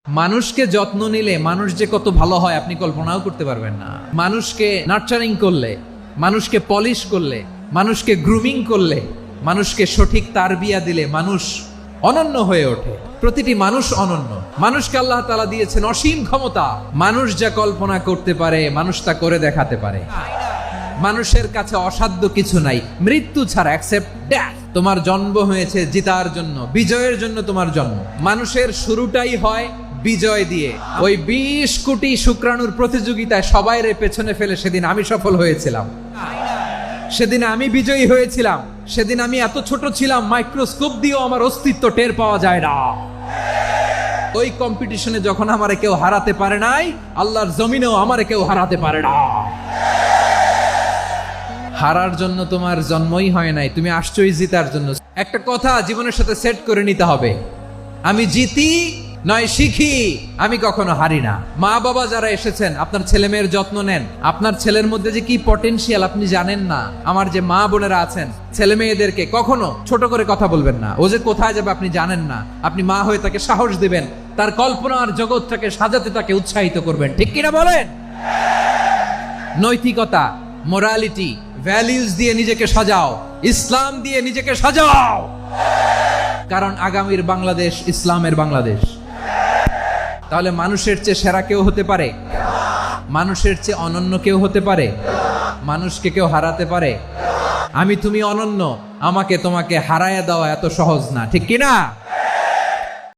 মানুষকে যত্ন নিলে মানুষ যে কত ভালো হয় আপনি কল্পনাও করতে পারবেন না। মানুষকে নার্চারিং করলে, মানুষকে পলিশ করলে, মানুষকে গ্রুমিং করলে, মানুষকে সঠিক তারবিয়া দিলে মানুষ অনন্য হয়ে ওঠে। প্রতিটি মানুষ অনন্য। মানুষকে আল্লাহ তাআলা দিয়েছেন অসীম ক্ষমতা। মানুষ যা কল্পনা করতে পারে মানুষ তা করে দেখাতে পারে। মানুষের কাছে অসাধ্য কিছু নাই মৃত্যু ছাড়া, অ্যাকসেপ্ট ডেথ। তোমার জন্ম হয়েছে জিতার জন্য, বিজয়ের জন্য তোমার জন্ম। মানুষের শুরুটাই হয় বিজয় দিয়ে। ওই 20 কোটি শুক্রাণুর প্রতিযোগিতায় সবাইরে পেছনে ফেলে সেদিন আমি সফল হয়েছিলাম, সেদিন আমি বিজয়ী হয়েছিলাম, সেদিন আমি এত ছোট ছিলাম মাইক্রোস্কোপ দিয়েও আমার অস্তিত্ব টের পাওয়া যায় না। ওই কম্পিটিশনে যখন আমারে কেউ হারাতে পারে নাই, আল্লাহর জমিনেও আমারে কেউ হারাতে পারে না। হারার জন্য তোমার জন্মই হয় নাই, তুমি আসছোই জিতার জন্য। একটা কথা জীবনের সাথে সেট করে নিতে হবে, আমি জিতি নয় শিখি, আমি কখনো হারি না। মা বাবা যারা এসেছেন আপনার ছেলে মেয়ের যত্ন নেন, আপনার ছেলের মধ্যে যে কি পটেনশিয়াল আপনি জানেন না। আমার যে মা বোনেরা আছেন, ছেলে মেয়েদেরকে কখনো ছোট করে কথা বলবেন না। ও যে কোথায় যাবে আপনি জানেন না। আপনি মা হয়ে তাকে সাহস দিবেন, তার কল্পনার জগৎটাকে সাজাতে তাকে উৎসাহিত করবেন, ঠিক কিনা বলেন? নৈতিকতা, মোরালিটি, ভ্যালিউজ দিয়ে নিজেকে সাজাও, ইসলাম দিয়ে নিজেকে সাজাও। কারণ আগামীর বাংলাদেশ ইসলামের বাংলাদেশ। তাহলে মানুষের চেয়ে সেরা কেউ হতে পারে? মানুষের চেয়ে অনন্য কেউ হতে পারে? মানুষকে কেউ হারাতে পারে? আমি তুমি অনন্য, আমাকে তোমাকে হারায়া দেওয়া এত সহজ না, ঠিক কিনা?